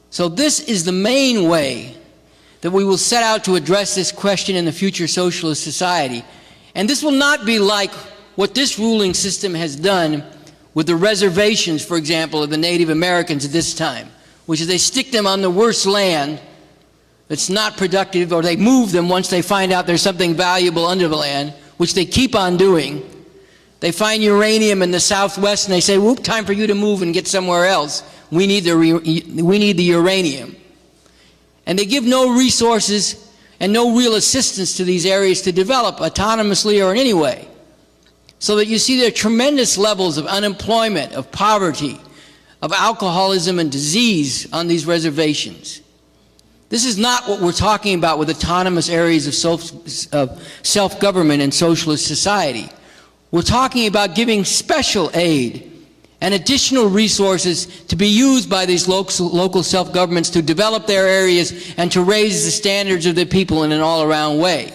So this is the main way that we will set out to address this question in the future socialist society. And this will not be like what this ruling system has done with the reservations, for example, of the Native Americans at this time, which is they stick them on the worst land that's not productive, or they move them once they find out there's something valuable under the land, which they keep on doing. They find uranium in the Southwest and they say, whoop, time for you to move and get somewhere else. We need the uranium. And they give no resources and no real assistance to these areas to develop autonomously or in any way. So that you see there are tremendous levels of unemployment, of poverty, of alcoholism and disease on these reservations. This is not what we're talking about with autonomous areas of self-government and socialist society. We're talking about giving special aid and additional resources to be used by these local self-governments to develop their areas and to raise the standards of the people in an all-around way.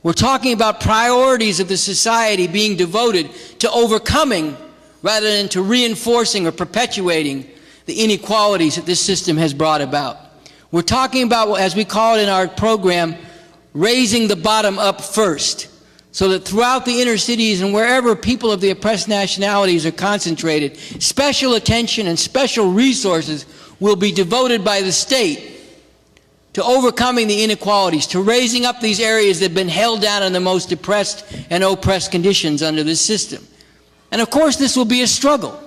We're talking about priorities of the society being devoted to overcoming rather than to reinforcing or perpetuating the inequalities that this system has brought about. We're talking about, as we call it in our program, raising the bottom up first, so that throughout the inner cities and wherever people of the oppressed nationalities are concentrated, special attention and special resources will be devoted by the state to overcoming the inequalities, to raising up these areas that have been held down in the most depressed and oppressed conditions under this system. And of course, this will be a struggle.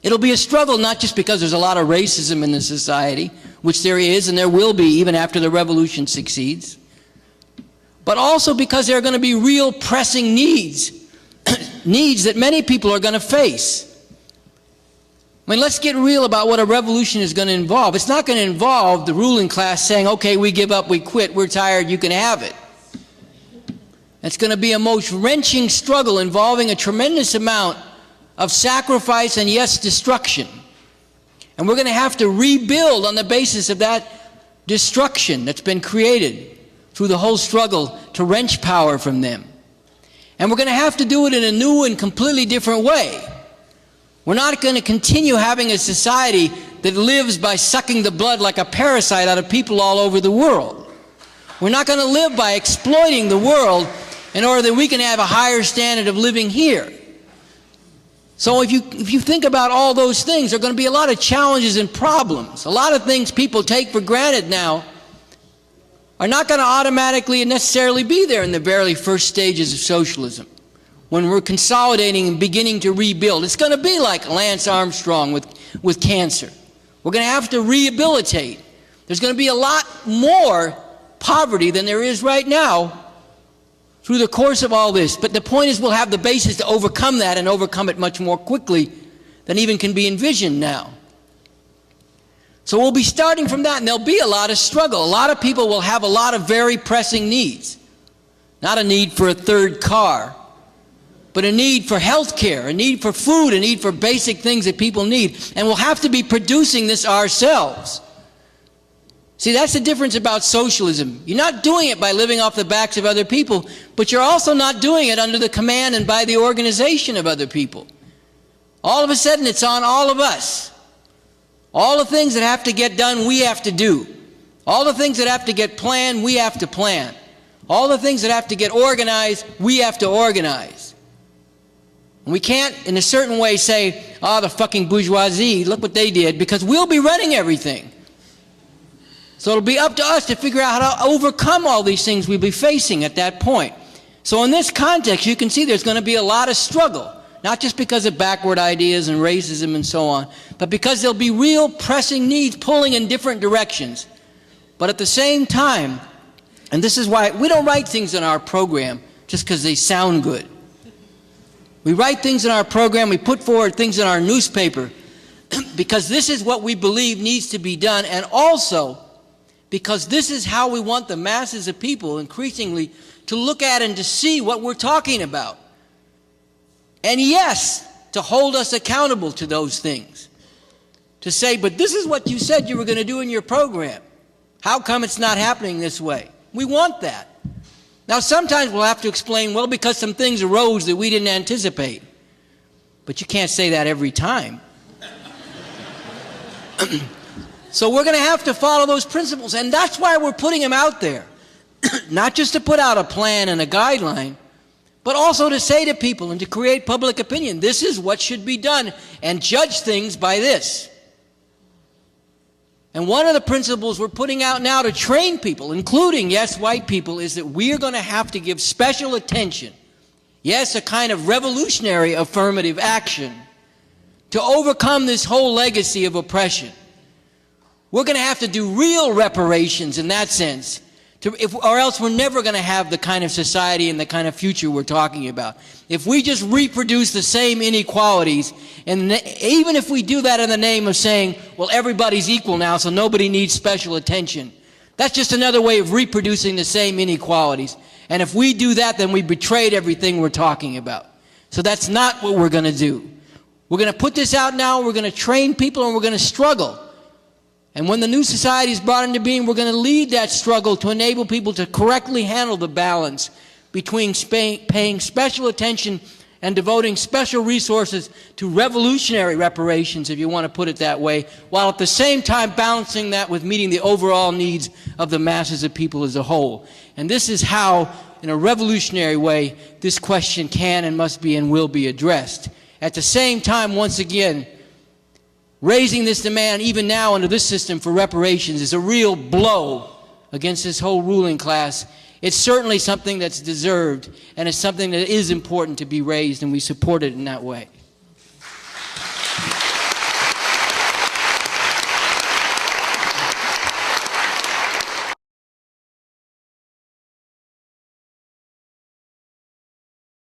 It'll be a struggle not just because there's a lot of racism in the society, which there is and there will be even after the revolution succeeds, but also because there are going to be real pressing needs, needs that many people are going to face. I mean, let's get real about what a revolution is going to involve. It's not going to involve the ruling class saying, okay, we give up, we quit, we're tired, you can have it. It's going to be a most wrenching struggle involving a tremendous amount of sacrifice and, yes, destruction. And we're going to have to rebuild on the basis of that destruction that's been created through the whole struggle to wrench power from them. And we're going to have to do it in a new and completely different way. We're not going to continue having a society that lives by sucking the blood like a parasite out of people all over the world. We're not going to live by exploiting the world in order that we can have a higher standard of living here. So if you think about all those things, there are going to be a lot of challenges and problems. A lot of things people take for granted now are not going to automatically and necessarily be there in the very first stages of socialism. When we're consolidating and beginning to rebuild, it's going to be like Lance Armstrong with cancer. We're going to have to rehabilitate. There's going to be a lot more poverty than there is right now through the course of all this. But the point is, we'll have the basis to overcome that and overcome it much more quickly than even can be envisioned now. So we'll be starting from that, and there'll be a lot of struggle. A lot of people will have a lot of very pressing needs. Not a need for a third car, but a need for health care, a need for food, a need for basic things that people need. And we'll have to be producing this ourselves. See, that's the difference about socialism. You're not doing it by living off the backs of other people, but you're also not doing it under the command and by the organization of other people. All of a sudden, it's on all of us. All the things that have to get done, we have to do. All the things that have to get planned, we have to plan. All the things that have to get organized, we have to organize. And we can't, in a certain way, say, oh, the fucking bourgeoisie, look what they did, because we'll be running everything. So it'll be up to us to figure out how to overcome all these things we'll be facing at that point. So in this context, you can see there's going to be a lot of struggle. Not just because of backward ideas and racism and so on, but because there'll be real pressing needs pulling in different directions. But at the same time, and this is why we don't write things in our program just because they sound good. We write things in our program, we put forward things in our newspaper because this is what we believe needs to be done, and also because this is how we want the masses of people increasingly to look at and to see what we're talking about. And yes, to hold us accountable to those things. To say, but this is what you said you were going to do in your program. How come it's not happening this way? We want that. Now sometimes we'll have to explain, well, because some things arose that we didn't anticipate. But you can't say that every time. So we're going to have to follow those principles, and that's why we're putting them out there. Not just to put out a plan and a guideline, but also to say to people and to create public opinion, this is what should be done, and judge things by this. And one of the principles we're putting out now to train people, including, yes, white people, is that we're going to have to give special attention, yes, a kind of revolutionary affirmative action, to overcome this whole legacy of oppression. We're going to have to do real reparations in that sense, or else we're never going to have the kind of society and the kind of future we're talking about. If we just reproduce the same inequalities, and even if we do that in the name of saying, well, everybody's equal now, so nobody needs special attention, that's just another way of reproducing the same inequalities. And if we do that, then we betrayed everything we're talking about. So that's not what we're going to do. We're going to put this out now, we're going to train people, and we're going to struggle. And when the new society is brought into being, we're going to lead that struggle to enable people to correctly handle the balance between paying special attention and devoting special resources to revolutionary reparations, if you want to put it that way, while at the same time balancing that with meeting the overall needs of the masses of people as a whole. And this is how, in a revolutionary way, this question can and must be and will be addressed. At the same time, once again, raising this demand even now under this system for reparations is a real blow against this whole ruling class. It's certainly something that's deserved, and it's something that is important to be raised, and we support it in that way.